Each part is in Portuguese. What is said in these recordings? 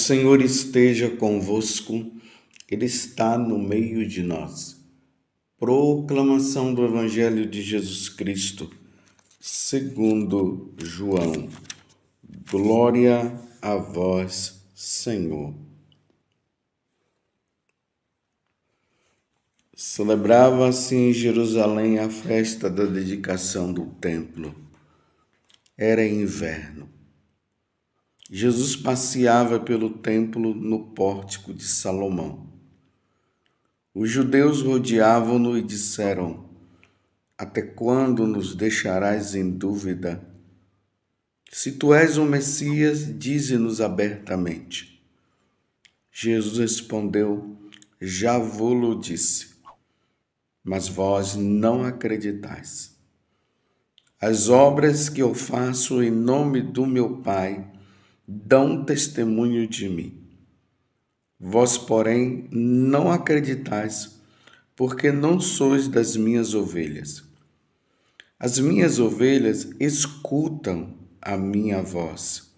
Senhor esteja convosco, Ele está no meio de nós. Proclamação do Evangelho de Jesus Cristo, segundo João. Glória a vós, Senhor. Celebrava-se em Jerusalém a festa da dedicação do templo. Era inverno. Jesus passeava pelo templo no pórtico de Salomão. Os judeus rodeavam-no e disseram: Até quando nos deixarás em dúvida? Se tu és o Messias, dize-nos abertamente. Jesus respondeu: Já vô-lo disse, mas vós não acreditais. As obras que eu faço em nome do meu Pai dão testemunho de mim. Vós, porém, não acreditais, porque não sois das minhas ovelhas. As minhas ovelhas escutam a minha voz.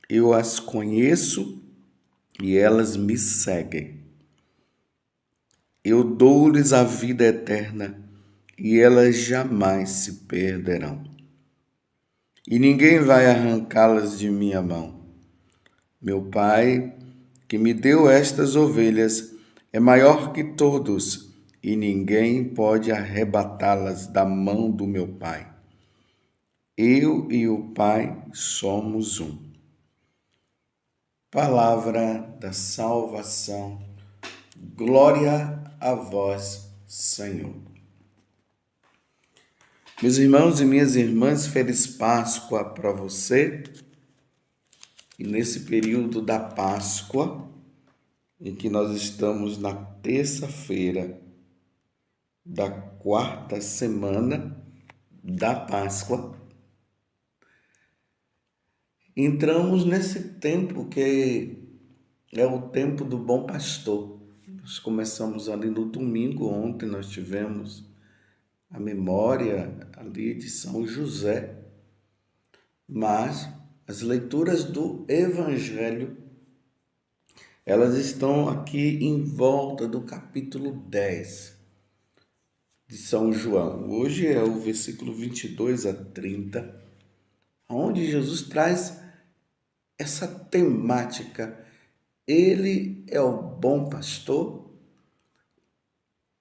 Eu as conheço e elas me seguem. Eu dou-lhes a vida eterna e elas jamais se perderão. E ninguém vai arrancá-las de minha mão. Meu Pai, que me deu estas ovelhas, é maior que todos, e ninguém pode arrebatá-las da mão do meu Pai. Eu e o Pai somos um. Palavra da salvação. Glória a vós, Senhor. Meus irmãos e minhas irmãs, feliz Páscoa para você. E nesse período da Páscoa, em que nós estamos na terça-feira da quarta semana da Páscoa, entramos nesse tempo que é o tempo do bom pastor. Nós começamos ali no domingo, ontem nós tivemos a memória ali de São José, mas as leituras do Evangelho, elas estão aqui em volta do capítulo 10 de São João. Hoje é o versículo 22 a 30, onde Jesus traz essa temática. Ele é o bom pastor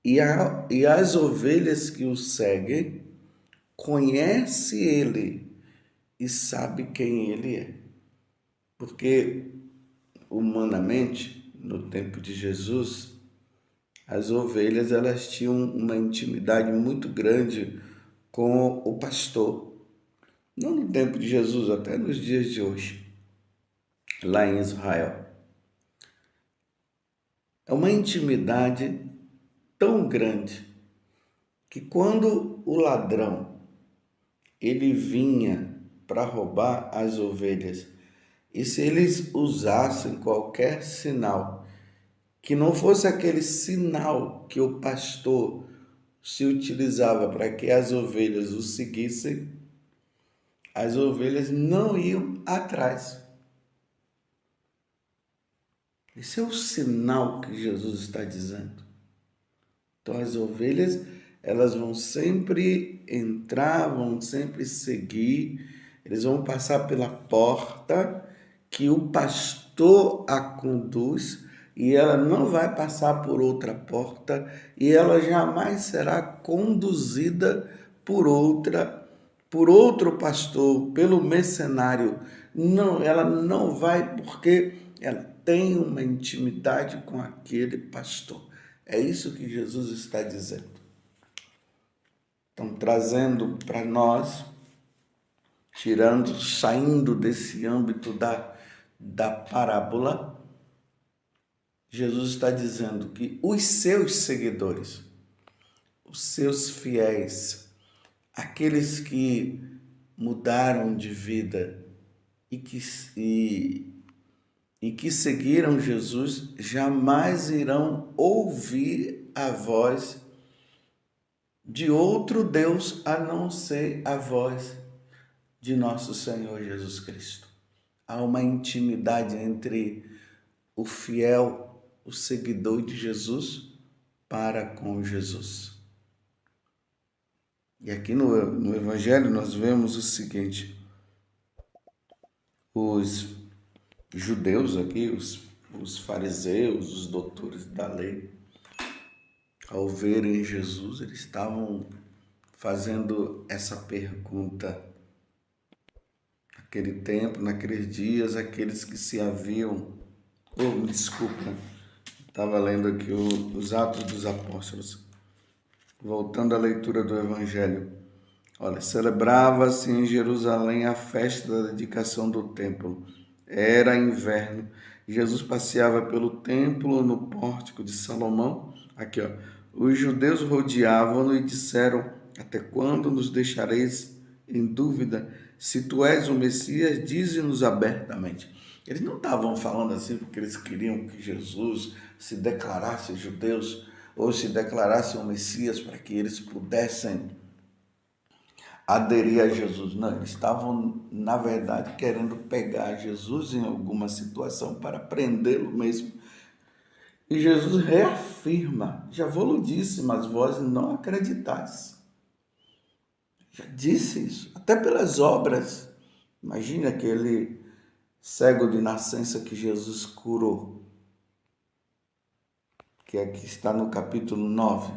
e as ovelhas que o seguem conhecem ele e sabe quem ele é. Porque, humanamente, no tempo de Jesus, as ovelhas elas tinham uma intimidade muito grande com o pastor. Não no tempo de Jesus, até nos dias de hoje, lá em Israel. É uma intimidade tão grande que quando o ladrão ele vinha para roubar as ovelhas, e se eles usassem qualquer sinal que não fosse aquele sinal que o pastor se utilizava para que as ovelhas o seguissem, as ovelhas não iam atrás. Esse é o sinal que Jesus está dizendo. Então as ovelhas, elas vão sempre entrar, vão sempre seguir, eles vão passar pela porta que o pastor a conduz, e ela não vai passar por outra porta, e ela jamais será conduzida por outro pastor, pelo mercenário. Não, ela não vai, porque ela tem uma intimidade com aquele pastor. É isso que Jesus está dizendo. Então, trazendo para nós, saindo desse âmbito da parábola, Jesus está dizendo que os seus seguidores, os seus fiéis, aqueles que mudaram de vida e que seguiram Jesus, jamais irão ouvir a voz de outro Deus a não ser a voz de nosso Senhor Jesus Cristo. Há uma intimidade entre o fiel, o seguidor de Jesus para com Jesus. E aqui no Evangelho nós vemos o seguinte: os judeus aqui, os fariseus, os doutores da lei, ao verem Jesus, eles estavam fazendo essa pergunta. Naquele tempo, naqueles dias, aqueles que se haviam... me desculpa, estava lendo aqui os Atos dos Apóstolos. Voltando à leitura do Evangelho. Olha, celebrava-se em Jerusalém a festa da dedicação do templo. Era inverno. Jesus passeava pelo templo no pórtico de Salomão. Aqui, ó. Os judeus rodeavam-no e disseram: até quando nos deixareis em dúvida? Se tu és o Messias, dize-nos abertamente. Eles não estavam falando assim porque eles queriam que Jesus se declarasse judeus ou se declarasse o Messias para que eles pudessem aderir a Jesus. Não, eles estavam, na verdade, querendo pegar Jesus em alguma situação para prendê-lo mesmo. E Jesus reafirma: já vou-lo disse, mas vós não acreditais. Já disse isso, até pelas obras. Imagine aquele cego de nascença que Jesus curou, que aqui está no capítulo 9.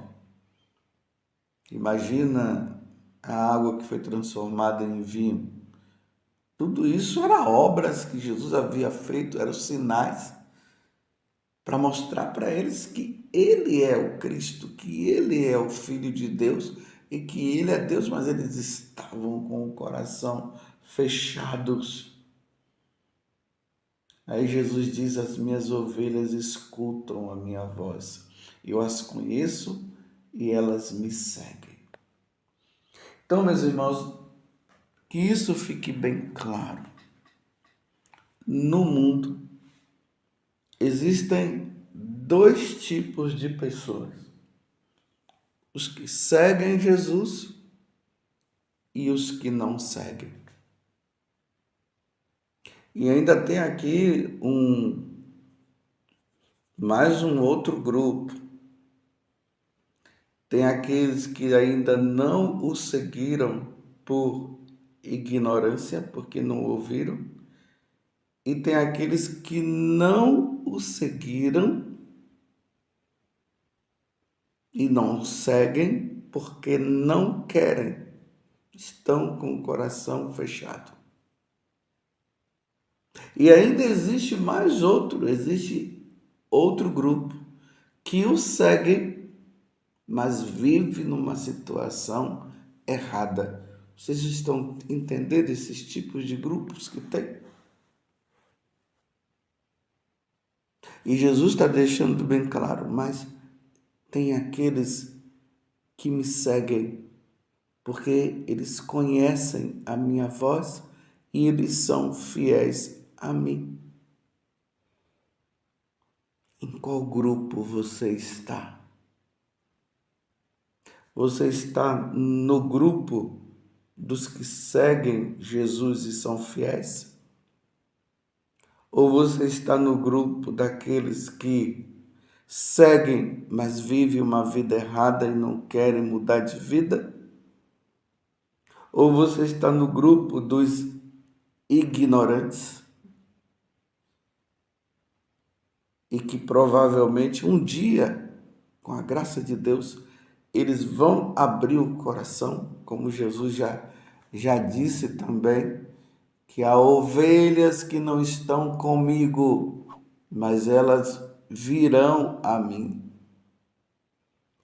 Imagina a água que foi transformada em vinho. Tudo isso era obras que Jesus havia feito, eram sinais para mostrar para eles que Ele é o Cristo, que Ele é o Filho de Deus e que Ele é Deus, mas eles estavam com o coração fechados. Aí Jesus diz: as minhas ovelhas escutam a minha voz, eu as conheço e elas me seguem. Então, meus irmãos, que isso fique bem claro. No mundo existem dois tipos de pessoas: os que seguem Jesus e os que não seguem. E ainda tem aqui mais um outro grupo. Tem aqueles que ainda não o seguiram por ignorância, porque não ouviram. E tem aqueles que não o seguiram e não seguem porque não querem. Estão com o coração fechado. E ainda existe outro grupo que o segue, mas vive numa situação errada. Vocês estão entendendo esses tipos de grupos que tem? E Jesus está deixando bem claro, mas tem aqueles que me seguem porque eles conhecem a minha voz e eles são fiéis a mim. Em qual grupo você está? Você está no grupo dos que seguem Jesus e são fiéis? Ou você está no grupo daqueles que seguem, mas vivem uma vida errada e não querem mudar de vida? Ou você está no grupo dos ignorantes e que provavelmente um dia, com a graça de Deus, eles vão abrir o coração, como Jesus já disse também, que há ovelhas que não estão comigo, mas elas virão a mim.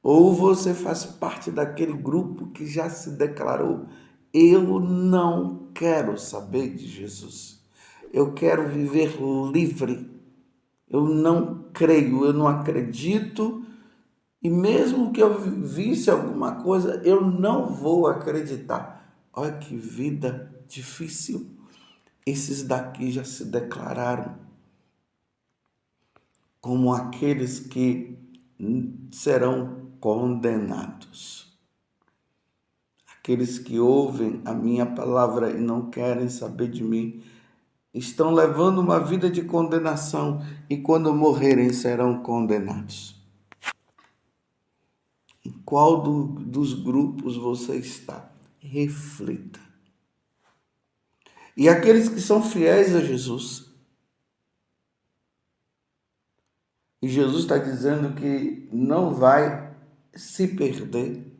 Ou você faz parte daquele grupo que já se declarou: eu não quero saber de Jesus, eu quero viver livre, eu não creio, eu não acredito, e mesmo que eu visse alguma coisa, eu não vou acreditar. Olha que vida difícil. Esses daqui já se declararam como aqueles que serão condenados. Aqueles que ouvem a minha palavra e não querem saber de mim, estão levando uma vida de condenação e quando morrerem serão condenados. Em qual dos grupos você está? Reflita. E aqueles que são fiéis a Jesus, e Jesus está dizendo que não vai se perder.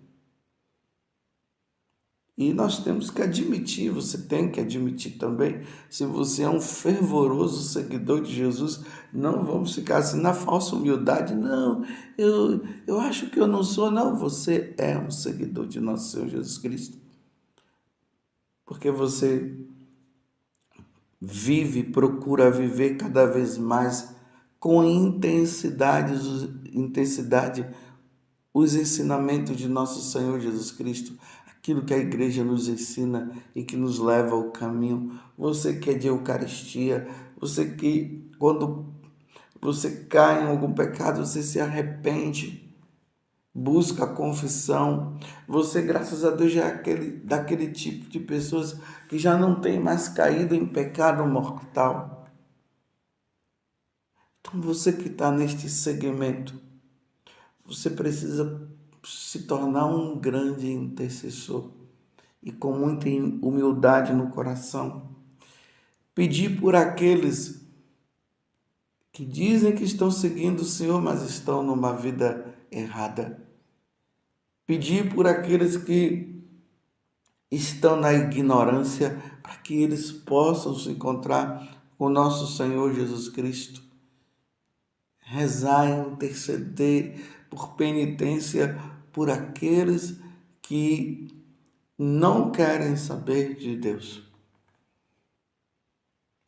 E nós temos que admitir, você tem que admitir também, se você é um fervoroso seguidor de Jesus, não vamos ficar assim na falsa humildade, não, eu acho que eu não sou, não, você é um seguidor de nosso Senhor Jesus Cristo. Porque você procura viver cada vez mais com intensidade os ensinamentos de nosso Senhor Jesus Cristo, aquilo que a igreja nos ensina e que nos leva ao caminho. Você que é de Eucaristia, você que quando você cai em algum pecado, você se arrepende, busca a confissão. Você, graças a Deus, já é daquele tipo de pessoas que já não tem mais caído em pecado mortal. Então, você que está neste segmento, você precisa se tornar um grande intercessor e com muita humildade no coração. Pedir por aqueles que dizem que estão seguindo o Senhor, mas estão numa vida errada. Pedir por aqueles que estão na ignorância, para que eles possam se encontrar com nosso Senhor Jesus Cristo. Rezar e interceder por penitência por aqueles que não querem saber de Deus.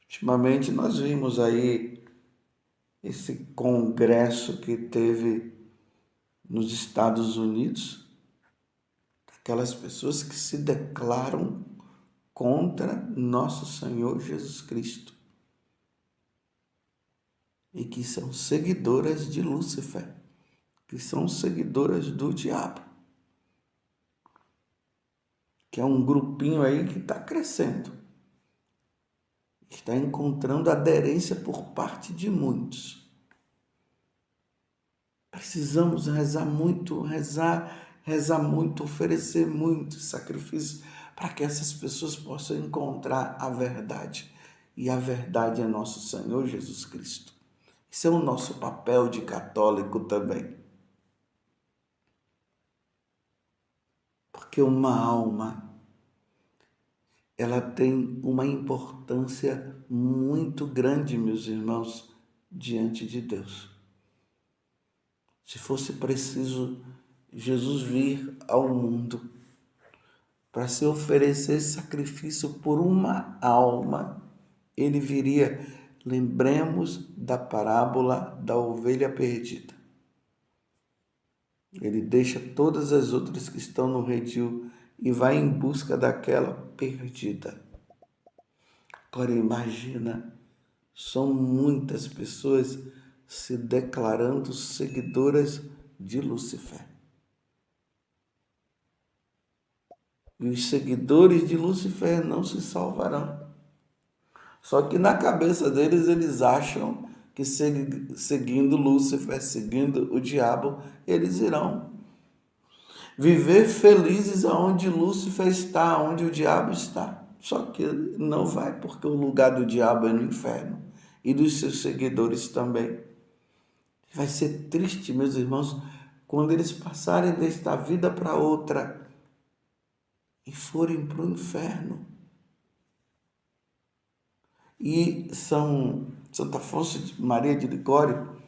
Ultimamente nós vimos aí esse congresso que teve nos Estados Unidos, aquelas pessoas que se declaram contra nosso Senhor Jesus Cristo e que são seguidoras de Lúcifer, que são seguidoras do diabo, que é um grupinho aí que está crescendo, está encontrando aderência por parte de muitos. Precisamos rezar muito, oferecer muitos sacrifícios para que essas pessoas possam encontrar a verdade. E a verdade é nosso Senhor Jesus Cristo. Esse é o nosso papel de católico também. Porque uma alma, ela tem uma importância muito grande, meus irmãos, diante de Deus. Se fosse preciso Jesus vir ao mundo para se oferecer sacrifício por uma alma, ele viria. Lembremos da parábola da ovelha perdida. Ele deixa todas as outras que estão no redil e vai em busca daquela perdida. Agora imagina, são muitas pessoas se declarando seguidoras de Lúcifer. E os seguidores de Lúcifer não se salvarão. Só que na cabeça deles, eles acham que seguindo Lúcifer, seguindo o diabo, eles irão viver felizes aonde Lúcifer está, aonde o diabo está. Só que não vai, porque o lugar do diabo é no inferno e dos seus seguidores também. Vai ser triste, meus irmãos, quando eles passarem desta vida para outra e forem para o inferno. E Santo Afonso Maria de Ligório,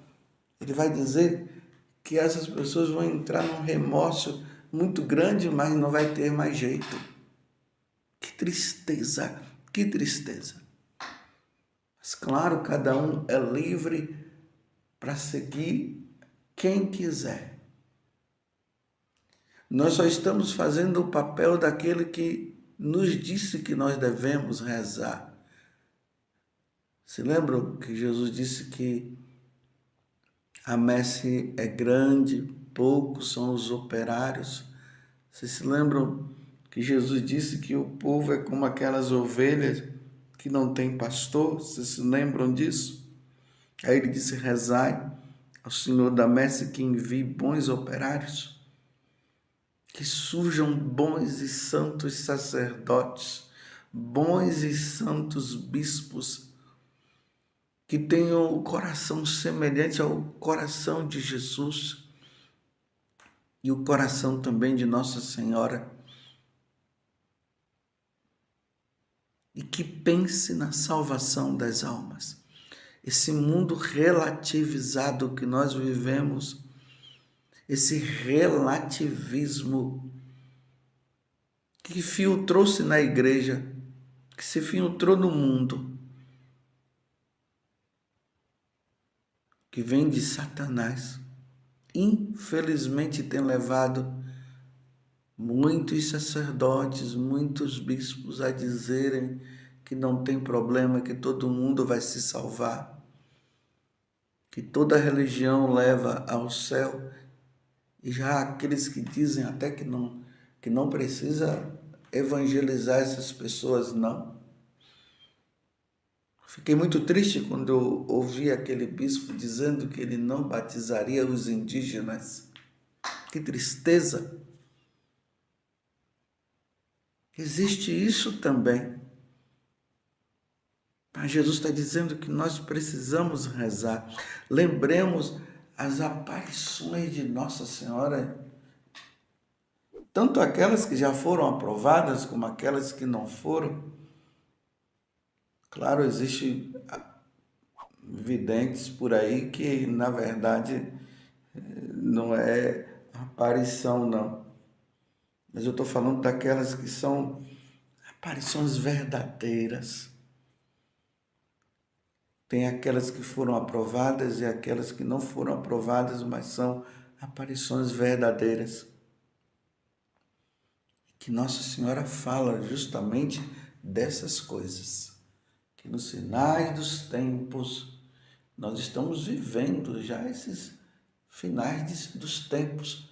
ele vai dizer que essas pessoas vão entrar num remorso muito grande, mas não vai ter mais jeito. Que tristeza, que tristeza. Mas claro, cada um é livre para seguir quem quiser. Nós só estamos fazendo o papel daquele que nos disse que nós devemos rezar. Se lembram que Jesus disse que a messe é grande, poucos são os operários? Vocês se lembram que Jesus disse que o povo é como aquelas ovelhas que não tem pastor, vocês se lembram disso? Aí ele disse, rezai ao Senhor da messe que envie bons operários, que surjam bons e santos sacerdotes, bons e santos bispos, que tenham o coração semelhante ao coração de Jesus e o coração também de Nossa Senhora, e que pense na salvação das almas. Esse mundo relativizado que nós vivemos, esse relativismo que filtrou-se na igreja, que se filtrou no mundo, que vem de Satanás, infelizmente tem levado muitos sacerdotes, muitos bispos a dizerem que não tem problema, que todo mundo vai se salvar, que toda religião leva ao céu, e já há aqueles que dizem até que não precisa evangelizar essas pessoas, não. Fiquei muito triste quando eu ouvi aquele bispo dizendo que ele não batizaria os indígenas. Que tristeza! Existe isso também. Mas Jesus está dizendo que nós precisamos rezar. Lembremos as aparições de Nossa Senhora, tanto aquelas que já foram aprovadas como aquelas que não foram. Claro, existem videntes por aí que, na verdade, não é aparição, não. Mas eu estou falando daquelas que são aparições verdadeiras. Tem aquelas que foram aprovadas e aquelas que não foram aprovadas, mas são aparições verdadeiras. Que Nossa Senhora fala justamente dessas coisas. Que nos finais dos tempos, nós estamos vivendo já esses finais dos tempos.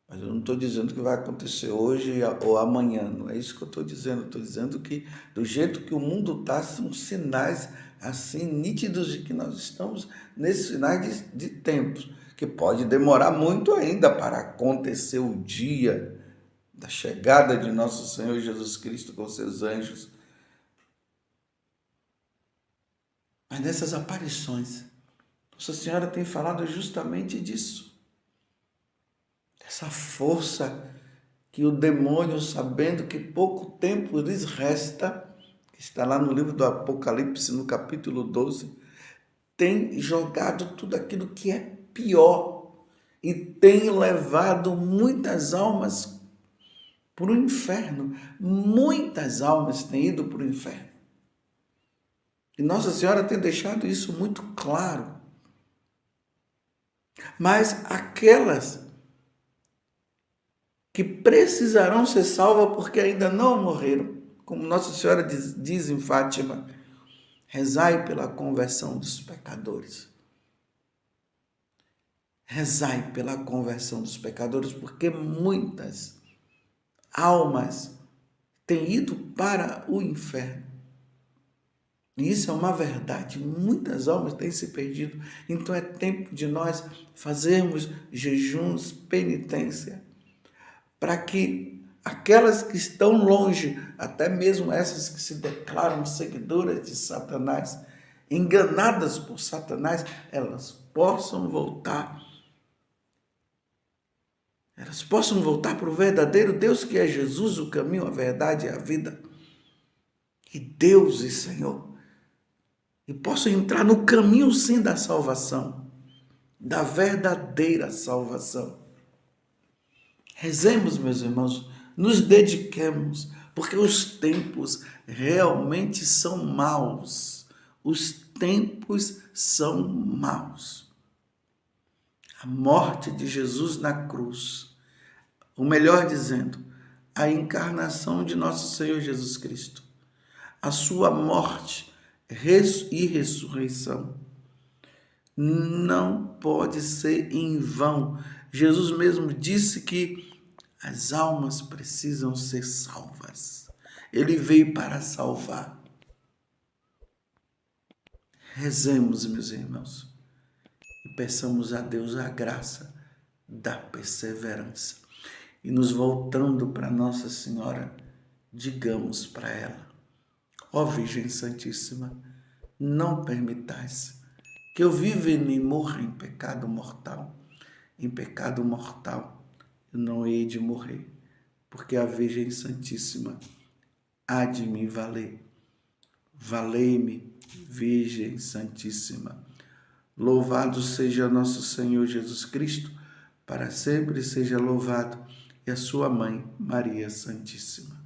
Mas eu não estou dizendo que vai acontecer hoje ou amanhã, não é isso que eu estou dizendo. Estou dizendo que do jeito que o mundo está, são sinais assim nítidos de que nós estamos nesses finais de tempos, que pode demorar muito ainda para acontecer o dia da chegada de nosso Senhor Jesus Cristo com seus anjos. Mas nessas aparições, Nossa Senhora tem falado justamente disso. Essa força que o demônio, sabendo que pouco tempo lhes resta, que está lá no livro do Apocalipse, no capítulo 12, tem jogado tudo aquilo que é pior e tem levado muitas almas para o inferno. Muitas almas têm ido para o inferno. E Nossa Senhora tem deixado isso muito claro. Mas aquelas que precisarão ser salvas porque ainda não morreram, como Nossa Senhora diz em Fátima, rezai pela conversão dos pecadores. Rezai pela conversão dos pecadores, porque muitas almas têm ido para o inferno. E isso é uma verdade, muitas almas têm se perdido. Então é tempo de nós fazermos jejuns, penitência, para que aquelas que estão longe, até mesmo essas que se declaram seguidoras de Satanás, enganadas por Satanás, elas possam voltar. Elas possam voltar para o verdadeiro Deus, que é Jesus, o caminho, a verdade e a vida. E Deus e Senhor. E possam entrar no caminho, sim, da salvação, da verdadeira salvação. Rezemos, meus irmãos, nos dediquemos, porque os tempos realmente são maus. Os tempos são maus. A morte de Jesus na cruz, ou melhor dizendo, a encarnação de nosso Senhor Jesus Cristo, a sua morte e ressurreição, não pode ser em vão. Jesus mesmo disse que as almas precisam ser salvas. Ele veio para salvar. Rezemos, meus irmãos, e peçamos a Deus a graça da perseverança. E nos voltando para Nossa Senhora, digamos para ela: ó Virgem Santíssima, não permitais que eu viva e me morra em pecado mortal. Em pecado mortal eu não hei de morrer, porque a Virgem Santíssima há de me valer. Valei-me, Virgem Santíssima. Louvado seja nosso Senhor Jesus Cristo, para sempre seja louvado, e a sua mãe, Maria Santíssima.